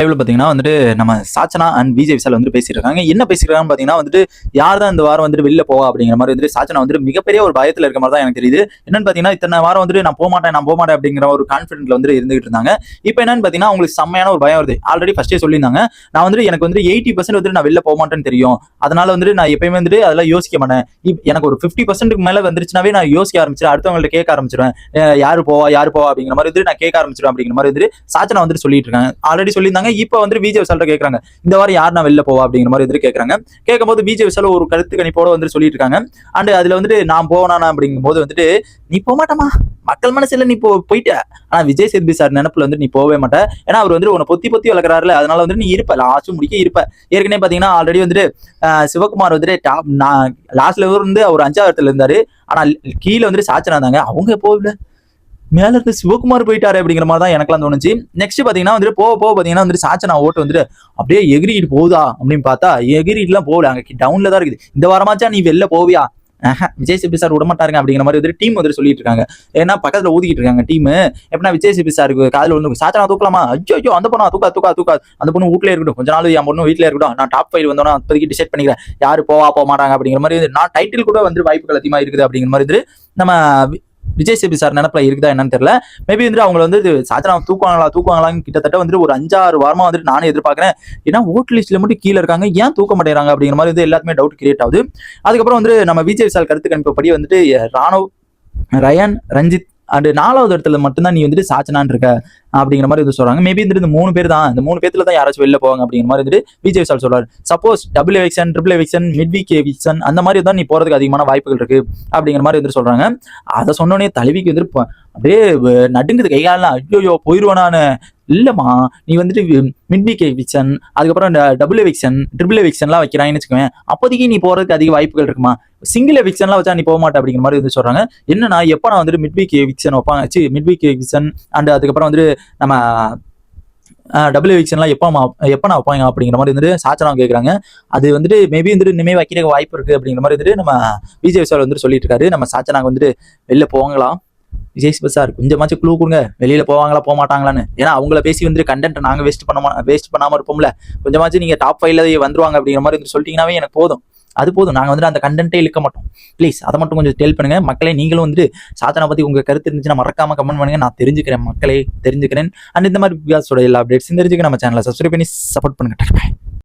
லைவ்ல பாத்தீங்கன்னா வந்துட்டு நம்ம சாச்சனா அண்ட் விஜய் விஷால் வந்து பேசிட்டு இருக்காங்க. என்ன பேசிருக்காங்கன்னு பாத்தீங்கன்னா வந்துட்டு யார் தான் இந்த வாரம் வந்துட்டு வெளில போவா அப்படிங்கிற மாதிரி வந்துட்டு சாச்சனா வந்துட்டு மிகப்பெரிய ஒரு பயத்துல இருக்க மாதிரி தான் எனக்கு தெரியுது. என்னன்னு பாத்தீங்கன்னா இத்தனை வாரம் வந்துட்டு நான் போக மாட்டேன் அப்படிங்கிற ஒரு கான்பிடென்ட்ல வந்து இருந்துகிட்டு இருந்தாங்க. இப்போ என்னன்னு பாத்தீங்கன்னா உங்களுக்கு செம்மையான ஒரு பயம் வருது. ஆல்ரெடி ஃபர்ஸ்டே சொல்லியிருந்தாங்க, நான் வந்துட்டு எனக்கு வந்து 80% வந்துட்டு நான் வெளில போக மாட்டேன்னு தெரியும், அதனால வந்துட்டு நான் எப்பயுமே வந்துட்டு அதெல்லாம் யோசிக்க மாட்டேன். எனக்கு ஒரு 50% மேல வந்துருச்சுனாவே நான் யோசிக்க ஆரம்பிச்சிடும், அடுத்தவங்கள்ட்ட கேட்க ஆரம்பிச்சிருவேன். யாரு போவா அப்படிங்கிற மாதிரி வந்துட்டு நான் கேட்க ஆரம்பிச்சிடும் அப்படிங்கிற மாதிரி வந்துட்டு சாச்சனா வந்துட்டு சொல்லிட்டு இருக்காங்க. ஆல்ரெடி சொல்லியிருந்தாங்க. இப்ப வந்து விஜய் விஷால்ட்ட கேக்குறாங்க, இந்த வாரம் யார் நான் வெளில போவா அப்படிங்கிற மாதிரி எதிர்த்து கேட்கறாங்க. கேட்கும்போது விஜய் விஷால் ஒரு கருத்து கணிப்போட வந்து சொல்லிட்டு இருக்காங்க. அண்ட் அதுல வந்துட்டு நான் போனா அப்படிங்கும் போது வந்துட்டு நீ போக மாட்டமா, மக்கள் மனசுல நீ போயிட்ட. ஆனா விஜய் சேதுபதி சார் நினைப்புல வந்து நீ போகவே மாட்ட. ஏன்னா அவர் வந்து உன்னை பொத்தி பொத்தி வளர்க்குறாருல, அதனால வந்து நீ இருப்ப, லாஸ்ட் முடிக்க இருப்ப. ஏற்கனவே பாத்தீங்கன்னா ஆல்ரெடி வந்துட்டு சிவகுமார் வந்துட்டு லாஸ்ட்ல இருந்து அவர் 5வது இடத்துல இருந்தாரு. ஆனா கீழே வந்துட்டு சாச்சனா இருந்தாங்க, அவங்க போகல, மேல இருந்து சிவகுமார் போயிட்டாரு அப்படிங்கிற மாதிரி தான் எனக்குலாம் தோணுச்சு. நெக்ஸ்ட் பாத்தீங்கன்னா வந்துட்டு போக பாத்தீங்கன்னா வந்துட்டு சாச்சனா ஓட்டு வந்துட்டு அப்படியே எகிரிட்டு போகுதா அப்படின்னு பார்த்தா எகிரிட்டுலாம் போகல, அங்க டவுன்ல தான் இருக்குது. இந்த வாரமாச்சா நீ வெளில போவியா? விஜய் சேதுபதி சார் விட மாட்டாருங்க அப்படிங்கிற மாதிரி வந்துட்டு டீம் வந்து சொல்லிட்டு இருக்காங்க. ஏன்னா பக்கத்துல ஊதிக்கிட்டு இருக்காங்க டீம். எப்படின்னா விஜய் சேதுபதி சாருக்கு காதுல வந்து சாச்சனா தூக்கலாமா, ஐயோ அந்த பொண்ணா தூக்கா அந்த பொண்ணு வீட்லயே இருக்கட்டும், கொஞ்ச நாள் என் பொண்ணு வீட்லயே இருக்கட்டும், நான் டாப் 5 வந்தோன்னா அப்போதைக்கு டிசைட் பண்ணிக்கிறேன் யாரு போக மாட்டாங்க அப்படிங்கிற மாதிரி. நான் டைட்டில் கூட வந்து வாய்ப்புகள் அதிகமா இருக்குது அப்படிங்கிற மாதிரி நம்ம விஜய் சேதுபதி சார் நினைப்புல இருக்குதா என்னன்னு தெரியல. மேபி வந்து அவங்க வந்து சாச்சனா தூக்குவாங்களான்னு கிட்டத்தட்ட வந்து ஒரு 5-6 வாரமா வந்துட்டு நானே எதிர்பார்க்கிறேன். ஏன்னா ஓட் லிஸ்ட்ல மட்டும் கீழே இருக்காங்க, ஏன் தூக்க மாட்டேறாங்க அப்படிங்கிற மாதிரி வந்து எல்லாத்துமே டவுட் கிரியேட் ஆகுது. அதுக்கப்புறம் வந்து நம்ம விஜய் விஷால் கருத்து கணிப்பபடி வந்துட்டு ராணுவ், ரயான், ரஞ்சித் அண்ட் 4வது இடத்துல மட்டும்தான் நீ வந்துட்டு சாச்சனான் இருக்க அப்படிங்கிற மாதிரி வந்து சொல்றாங்க. மேபி இந்த 3 பேர் தான், இந்த 3 பேர்ல தான் யாராச்சும் வெளில போவாங்க அப்படிங்கிற மாதிரி வந்துட்டு விஜய் விஷால் சொல்றாரு. Suppose double eviction, triple eviction, mid week eviction அந்த மாதிரி தான் நீ போறதுக்கு அதிகமான வாய்ப்புகள் இருக்கு அப்படிங்கிற மாதிரி வந்து சொல்றாங்க. அதை சொன்னோடனே தலைவிக்கு வந்துட்டு அப்படியே நடுங்குது கைகாலெல்லாம். ஐயோ போயிருவானான்னு. இல்லம்மா, நீ வந்துட்டு மிட் வீக் எவிக்ஷன், அதுக்கப்புறம் டபுள் எவிக்ஷன், ட்ரிபிள் எவிக்ஷன்லாம் வைக்கிறாங்கன்னு வச்சுக்கோங்க, அப்போதைக்கு நீ போறதுக்கு அதிக வாய்ப்புகள் இருக்குமா. சிங்கிள் எவிக்ஷன்லாம் வச்சா நீ போக மாட்டே அப்படிங்கிற மாதிரி வந்து சொல்றாங்க. என்னன்னா எப்ப நான் வந்துட்டு மிட் வீக் எவிக்ஷன் வைப்பாங்க, மிட் வீக் எவிக்ஷன் அண்ட் அதுக்கப்புறம் வந்துட்டு நம்ம டபுள் எவிக்ஷன்லாம் எப்போ நான் வைப்பாங்க அப்படிங்கிற மாதிரி வந்துட்டு சாச்சனா கேட்குறாங்க. அது வந்துட்டு மேபி வந்துட்டு இனிமே வைக்கிற வாய்ப்பு இருக்கு அப்படிங்கிற மாதிரி வந்துட்டு நம்ம விஜய் விஷால் வந்துட்டு சொல்லிட்டு இருக்காரு. நம்ம சாச்சனாக்கு வந்துட்டு வெளில போவாங்களா, விஜய் சேதுபதி சார் கொஞ்சமாச்சும் க்ளூ கொடுங்க, வெளியில போவாங்களா போக மாட்டாங்களான்னு. ஏன்னா அவங்கள பேசி வந்து கண்டென்ட் நாங்க வேஸ்ட் பண்ணாம இருப்போம்ல. கொஞ்சமாச்சும் நீங்க டாப் 5ல வந்துருவாங்க அப்படிங்கிற மாதிரி வந்து சொல்லிட்டீங்கன்னாவே எனக்கு போதும், அது போதும். நாங்க வந்துட்டு அந்த கண்டென்ட்டே இழுக்க மாட்டோம். ப்ளீஸ் அதை மட்டும் கொஞ்சம் டெல் பண்ணுங்க மக்களே. நீங்களும் வந்துட்டு சாச்சனா பத்தி உங்க கருத்து இருந்துச்சுன்னா மறக்காம கமெண்ட் பண்ணுங்க, நான் தெரிஞ்சுக்கிறேன் மக்களே, தெரிஞ்சுக்கிறேன். அண்ட் இந்த மாதிரி எல்லா அப்டேட்ஸ் தெரிஞ்சுக்க நம்ம சேனலை சப்ஸ்கிரைப் பண்ணி சப்போர்ட் பண்ணுங்க.